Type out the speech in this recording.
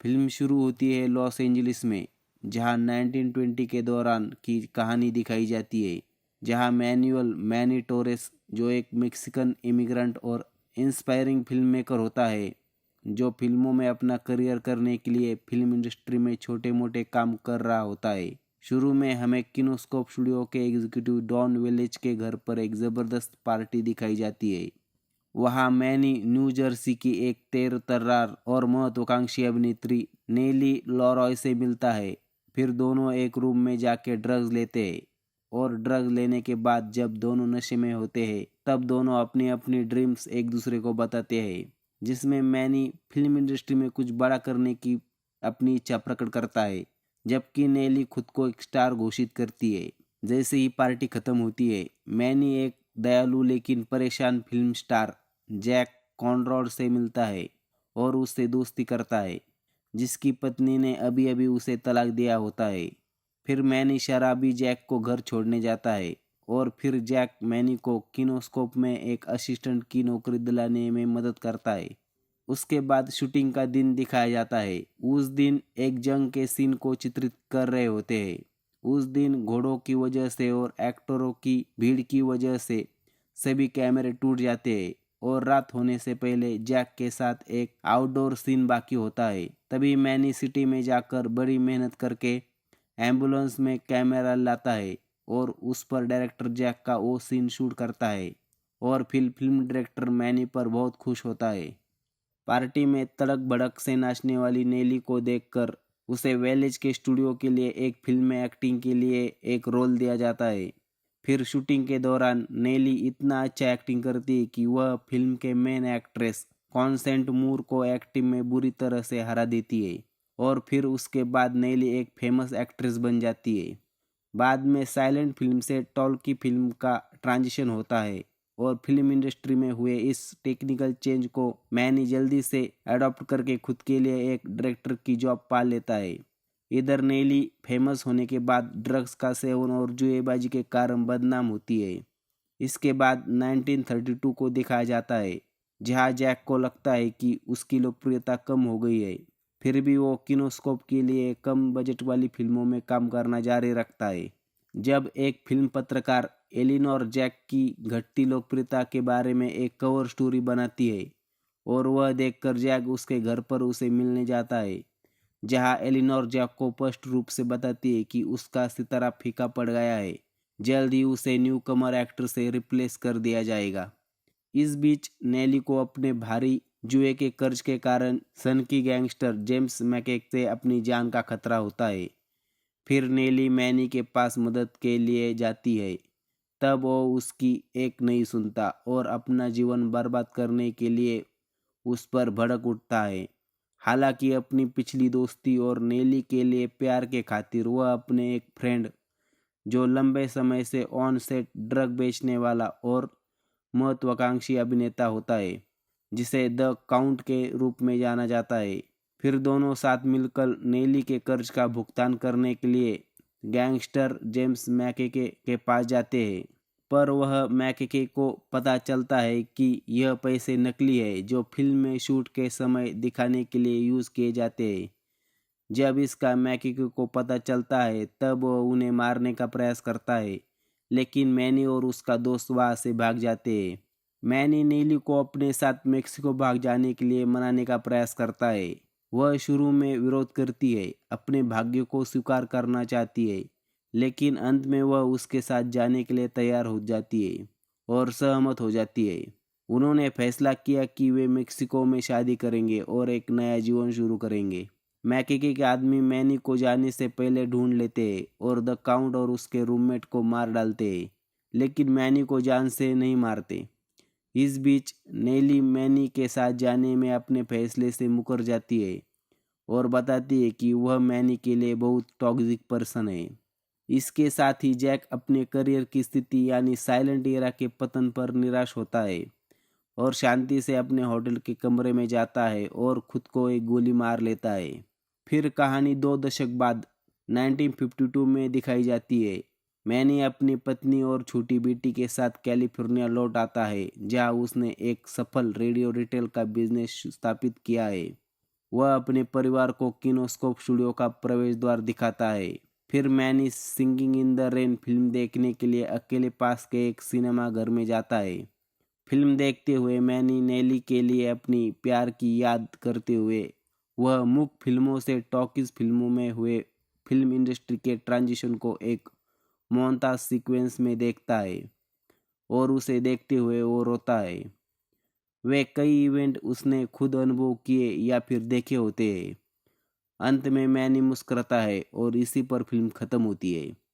Film शुरू होती है लॉस एंजलिस में, जहां 1920 के दौरान की कहानी दिखाई जाती है, जहां मैनुअल मैनी टोरेस, जो एक मेक्सिकन इमिग्रेंट और इंस्पायरिंग फिल्म मेकर होता है, जो फिल्मों में अपना करियर करने के लिए फिल्म इंडस्ट्री में छोटे मोटे काम कर रहा होता है। शुरू में हमें किनोस्कोप स्टूडियो के एग्जीक्यूटिव डॉन विलेज के घर पर एक ज़बरदस्त पार्टी दिखाई जाती है। वहाँ मैनी न्यू जर्सी की एक तेर तर्रार और महत्वाकांक्षी अभिनेत्री नेली लॉरॉय से मिलता है। फिर दोनों एक रूम में जाके ड्रग्स लेते हैं, और ड्रग्स लेने के बाद जब दोनों नशे में होते हैं तब दोनों अपनी अपनी ड्रीम्स एक दूसरे को बताते हैं, जिसमें मैनी फिल्म इंडस्ट्री में कुछ बड़ा करने की अपनी इच्छा प्रकट करता है, जबकि नेली खुद को एक स्टार घोषित करती है। जैसे ही पार्टी खत्म होती है, मैनी एक दयालु लेकिन परेशान फिल्म स्टार जैक कॉनरॉड से मिलता है और उससे दोस्ती करता है, जिसकी पत्नी ने अभी अभी उसे तलाक दिया होता है। फिर मैनी शराबी जैक को घर छोड़ने जाता है, और फिर जैक मैनी को किनोस्कोप में एक असिस्टेंट की नौकरी दिलाने में मदद करता है। उसके बाद शूटिंग का दिन दिखाया जाता है। उस दिन एक जंग के सीन को चित्रित कर रहे होते हैं। उस दिन घोड़ों की वजह से और एक्टरों की भीड़ की वजह से सभी कैमरे टूट जाते हैं, और रात होने से पहले जैक के साथ एक आउटडोर सीन बाकी होता है। तभी मैनी सिटी में जाकर बड़ी मेहनत करके एम्बुलेंस में कैमरा लाता है और उस पर डायरेक्टर जैक का वो सीन शूट करता है, और फिर फिल्म डायरेक्टर मैनी पर बहुत खुश होता है। पार्टी में तड़क भड़क से नाचने वाली नेली को देखकर उसे वेलेज के स्टूडियो के लिए एक फिल्म में एक्टिंग के लिए एक रोल दिया जाता है। फिर शूटिंग के दौरान नेली इतना अच्छा एक्टिंग करती है कि वह फिल्म के मेन एक्ट्रेस कॉन्सेंट मूर को एक्टिंग में बुरी तरह से हरा देती है, और फिर उसके बाद नेली एक फेमस एक्ट्रेस बन जाती है। बाद में साइलेंट फिल्म से टॉल्की फिल्म का ट्रांजिशन होता है, और फिल्म इंडस्ट्री में हुए इस टेक्निकल चेंज को मैनी जल्दी से अडॉप्ट करके खुद के लिए एक डायरेक्टर की जॉब पा लेता है। इधर नेली फेमस होने के बाद ड्रग्स का सेवन और जुएबाजी के कारण बदनाम होती है। इसके बाद 1932 को दिखाया जाता है, जहां जैक को लगता है कि उसकी लोकप्रियता कम हो गई है। फिर भी वो किनोस्कोप के लिए कम बजट वाली फिल्मों में काम करना जारी रखता है। जब एक फिल्म पत्रकार एलिनोर जैक की घटती लोकप्रियता के बारे में एक कवर स्टोरी बनाती है, और वह देखकर जैक उसके घर पर उसे मिलने जाता है, जहां एलिनोर जैक को स्पष्ट रूप से बताती है कि उसका सितारा फीका पड़ गया है, जल्द ही उसे न्यू कमर एक्टर से रिप्लेस कर दिया जाएगा। इस बीच नेली को अपने भारी जुए के कर्ज के कारण सन की गैंगस्टर जेम्स मैकेक से अपनी जान का खतरा होता है। फिर नेली मैनी के पास मदद के लिए जाती है, तब वो उसकी एक नहीं सुनता और अपना जीवन बर्बाद करने के लिए उस पर भड़क उठता है। हालांकि अपनी पिछली दोस्ती और नेली के लिए प्यार के खातिर वह अपने एक फ्रेंड, जो लंबे समय से ऑन सेट ड्रग बेचने वाला और महत्वाकांक्षी अभिनेता होता है, जिसे द काउंट के रूप में जाना जाता है, फिर दोनों साथ मिलकर नेली के कर्ज का भुगतान करने के लिए गैंगस्टर जेम्स मैकेके के पास जाते हैं। पर वह मैकेके को पता चलता है कि यह पैसे नकली है, जो फिल्म में शूट के समय दिखाने के लिए यूज़ किए जाते हैं। जब इसका मैकेके को पता चलता है तब वह उन्हें मारने का प्रयास करता है, लेकिन मैनी और उसका दोस्त वहाँ से भाग जाते हैं। मैनी नेली को अपने साथ मेक्सिको भाग जाने के लिए मनाने का प्रयास करता है। वह शुरू में विरोध करती है, अपने भाग्य को स्वीकार करना चाहती है, लेकिन अंत में वह उसके साथ जाने के लिए तैयार हो जाती है और सहमत हो जाती है। उन्होंने फैसला किया कि वे मेक्सिको में शादी करेंगे और एक नया जीवन शुरू करेंगे। मैकेके के आदमी मैनी को जाने से पहले ढूंढ लेते हैं और द काउंट और उसके रूममेट को मार डालते हैं, लेकिन मैनी को जान से नहीं मारते। इस बीच नेली मैनी के साथ जाने में अपने फैसले से मुकर जाती है और बताती है कि वह मैनी के लिए बहुत टॉक्सिक पर्सन है। इसके साथ ही जैक अपने करियर की स्थिति यानी साइलेंट एरा के पतन पर निराश होता है और शांति से अपने होटल के कमरे में जाता है और खुद को एक गोली मार लेता है। फिर कहानी 2 दशक बाद 1952 में दिखाई जाती है। मैनी अपनी पत्नी और छोटी बेटी के साथ कैलिफोर्निया लौट आता है, जहां उसने एक सफल रेडियो रिटेल का बिजनेस स्थापित किया है। वह अपने परिवार को किनोस्कोप स्टूडियो का प्रवेश द्वार दिखाता है। फिर many singing in the rain film देखने के लिए अकेले पास के एक सिनेमा घर में जाता है। फिल्म देखते हुए मैनी नेली के लिए अपनी प्यार की याद करते हुए वह मूक फिल्मों से टॉकीज फिल्मों में हुए फिल्म इंडस्ट्री के ट्रांजिशन को एक मोन्ताज सीक्वेंस में देखता है और उसे देखते हुए वो रोता है। वे कई इवेंट उसने खुद अनुभव किए या फिर देखे होते हैं। अंत में मैनी मुस्कुराता है और इसी पर फिल्म खत्म होती है।